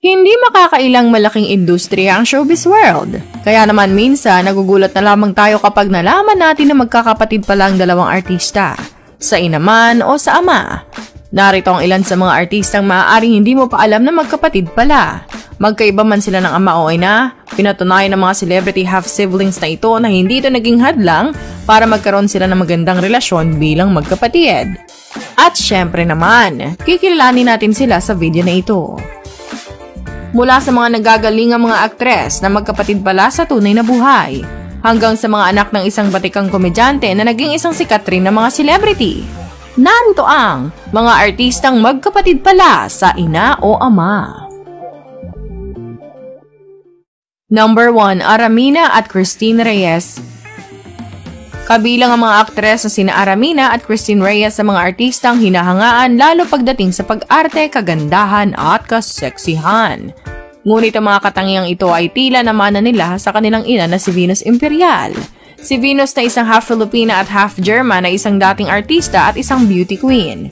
Hindi makakailang malaking industriya ang showbiz world. Kaya naman minsan nagugulat na lamang tayo kapag nalaman natin na magkakapatid pala ang dalawang artista, sa ina man o sa ama. Narito ang ilan sa mga artistang maaaring hindi mo pa alam na magkapatid pala. Magkaiba man sila ng ama o ina, pinatunayan ng mga celebrity half-siblings na ito na hindi ito naging hadlang para magkaroon sila ng magandang relasyon bilang magkapatid. At syempre naman, kikilalanin natin sila sa video na ito. Mula sa mga nagagalingang mga aktres na magkapatid pala sa tunay na buhay, hanggang sa mga anak ng isang batikang komedyante na naging isang sikat rin na mga celebrity. Narito ang mga artistang magkapatid pala sa ina o ama. Number 1, Aramina at Christine Reyes. Kabilang ang mga aktres na sina Aramina at Christine Reyes sa mga artistang hinahangaan lalo pagdating sa pag-arte, kagandahan at kaseksihan. Ngunit ang mga katangiang ito ay tila namana nila sa kanilang ina na si Venus Imperial. Si Venus na isang half Filipina at half German na isang dating artista at isang beauty queen.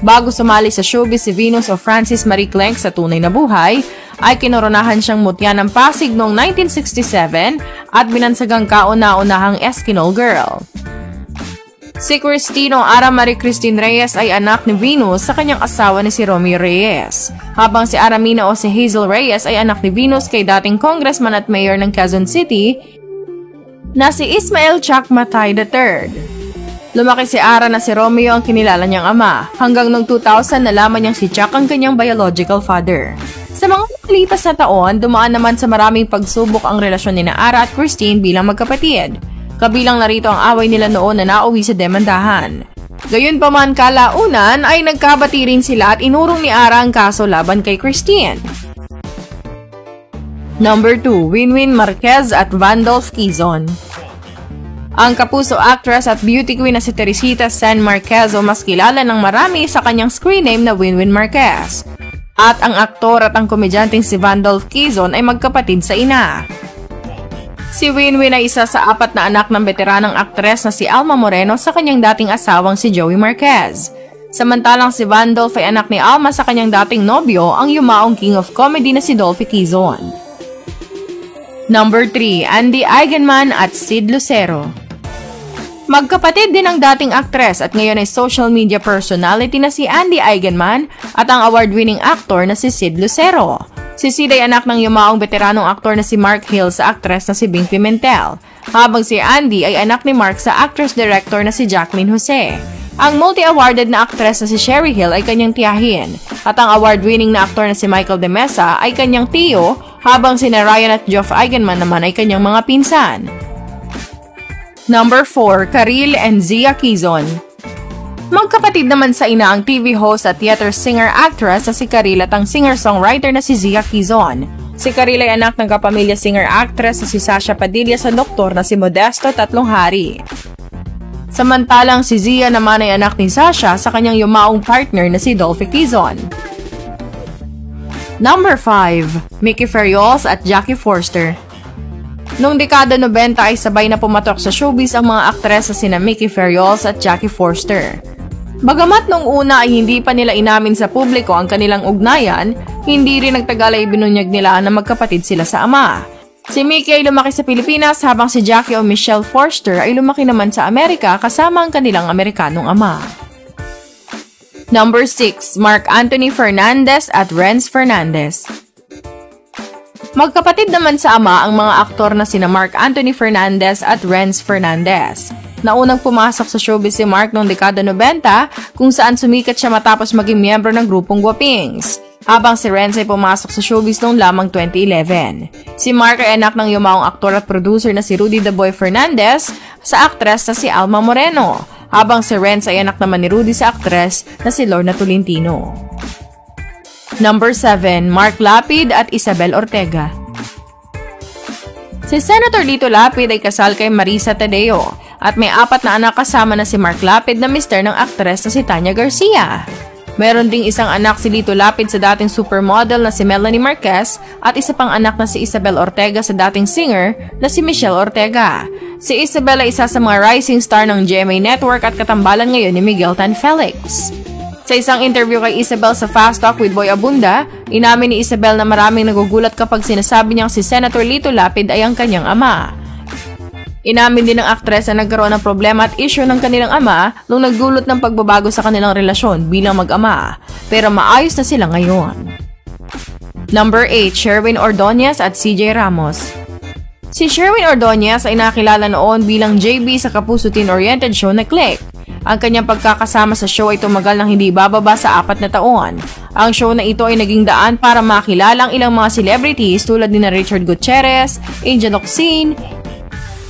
Bago sumali sa showbiz si Venus o Francis Marie Clenk sa tunay na buhay, ay kinoronahan siyang mutya ng Pasig noong 1967 at binansagang kauna-unahang Eskinol Girl. Si Cristino Ara Marie Christine Reyes ay anak ni Venus sa kanyang asawa ni si Romy Reyes, habang si Aramina o si Hazel Reyes ay anak ni Venus kay dating congressman at mayor ng Quezon City na si Ismael Chuck Matay III. Lumaki si Ara na si Romeo ang kinilala niyang ama, hanggang noong 2000 nalaman niyang si Chuck ang kanyang biological father. Sa mga nakalipas na taon, dumaan naman sa maraming pagsubok ang relasyon ni Ara at Christine bilang magkapatid. Kabilang narito ang away nila noon na nauwi sa demandahan. Gayunpaman kalaunan ay nagkabati rin sila at inurong ni Ara ang kaso laban kay Christine. Number 2, Winwin Marquez at Vandolph Quezon. Ang kapuso actress at beauty queen na si Teresita San Marquez o mas kilala ng marami sa kanyang screen name na Winwin Marquez. At ang aktor at ang komedyanteng si Vandolph Quezon ay magkapatid sa ina. Si Winwin ay isa sa 4 na anak ng veteranang aktres na si Alma Moreno sa kanyang dating asawang si Joey Marquez. Samantalang si Vandolph ay anak ni Alma sa kanyang dating nobyo, ang yumaong king of comedy na si Dolphy Quezon. Number 3, Andy Eigenman at Sid Lucero. Magkapatid din ang dating aktres at ngayon ay social media personality na si Andy Eigenman at ang award-winning actor na si Sid Lucero. Si Sid ay anak ng yumaong veteranong aktor na si Mark Hill sa aktres na si Bing Pimentel, habang si Andy ay anak ni Mark sa actress-director na si Jacqueline Jose. Ang multi-awarded na aktres na si Sherry Hill ay kanyang tiyahin, at ang award-winning na aktor na si Michael De Mesa ay kanyang tiyo, habang si Ryan at Geoff Eigenman naman ay kanyang mga pinsan. Number 4, Karil and Zia Quezon. Magkapatid naman sa ina ang TV host at theater singer-actress na si Karil at ang singer-songwriter na si Zia Quezon. Si Karil ay anak ng kapamilya singer-actress na si Sasha Padilla sa doktor na si Modesto Tatlong Hari. Samantalang si Zia naman ay anak ni Sasha sa kanyang yumaong partner na si Dolphy Quezon. Number 5, Mickey Ferriols at Jackie Forster. Noong dekada 90 ay sabay na pumatok sa showbiz ang mga aktres na sina Mickey Ferriols at Jackie Forster. Bagamat nung una ay hindi pa nila inamin sa publiko ang kanilang ugnayan, hindi rin nagtagal ay binunyag nila na magkapatid sila sa ama. Si Mickey ay lumaki sa Pilipinas habang si Jackie o Michelle Forster ay lumaki naman sa Amerika kasama ang kanilang Amerikanong ama. Number 6, Mark Anthony Fernandez at Renz Fernandez. Magkapatid naman sa ama ang mga aktor na sina Mark Anthony Fernandez at Renz Fernandez. Naunang pumasok sa showbiz si Mark noong dekada 90 kung saan sumikat siya matapos maging miyembro ng grupong Guapings, habang si Renz ay pumasok sa showbiz noong lamang 2011. Si Mark ay anak ng yumaong aktor at producer na si Rudy the Boy Fernandez sa aktres na si Alma Moreno, habang si Renz ay anak naman ni Rudy sa aktres na si Lorna Tolentino. Number 7, Mark Lapid at Isabel Ortega. Si Senator Lito Lapid ay kasal kay Marisa Tadeo at may 4 na anak kasama na si Mark Lapid na mister ng aktres na si Tanya Garcia. Meron ding isang anak si Lito Lapid sa dating supermodel na si Melanie Marquez at isa pang anak na si Isabel Ortega sa dating singer na si Michelle Ortega. Si Isabel ay isa sa mga rising star ng GMA Network at katambalan ngayon ni Miguel Tan Felix. Sa isang interview kay Isabel sa Fast Talk with Boy Abunda, inamin ni Isabel na maraming nagugulat kapag sinasabi niyang si Senator Lito Lapid ay ang kanyang ama. Inamin din ng aktres na nagkaroon ng problema at issue ng kanilang ama nung nagdulot ng pagbabago sa kanilang relasyon bilang mag-ama, pero maayos na sila ngayon. Number 8, Sherwin Ordonez at CJ Ramos. Si Sherwin Ordonez ay nakilala noon bilang JB sa kapuso-teen-oriented show na Click. Ang kanyang pagkakasama sa show ay tumagal ng hindi bababa sa 4 na taon. Ang show na ito ay naging daan para makilala ang ilang mga celebrities tulad ni Richard Gutierrez, Angel Locsin,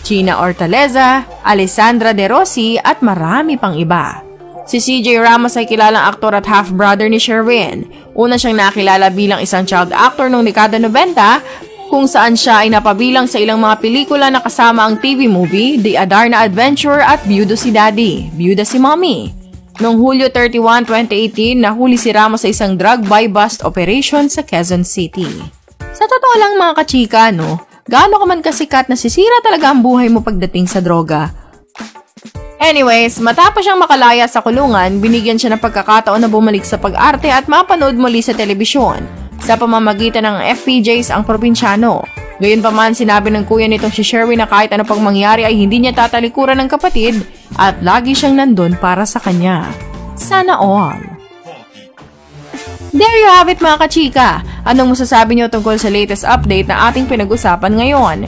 Gina Hortaleza, Alessandra De Rossi at marami pang iba. Si CJ Ramos ay kilalang aktor at half-brother ni Sherwin. Una siyang nakilala bilang isang child actor noong dekada 90 kung saan siya ay napabilang sa ilang mga pelikula na kasama ang TV movie The Adarna Adventure at Byudo si Daddy, Byuda si Mommy. Noong Hulyo 31, 2018, nahuli si Ramos sa isang drug buy-bust operation sa Quezon City. Sa totoo lang mga kachika, no? Gaano ka man kasikat na sisira talaga ang buhay mo pagdating sa droga. Anyways, matapos siyang makalaya sa kulungan, binigyan siya ng pagkakataon na bumalik sa pag-arte at mapanood muli sa telebisyon sa pamamagitan ng FPJs ang probinsyano. Gayunpaman, sinabi ng kuya nitong si Sherwin na kahit ano pang mangyari ay hindi niya tatalikuran ng kapatid at lagi siyang nandun para sa kanya. Sana all. There you have it mga kachika! Anong masasabi niyo tungkol sa latest update na ating pinag-usapan ngayon?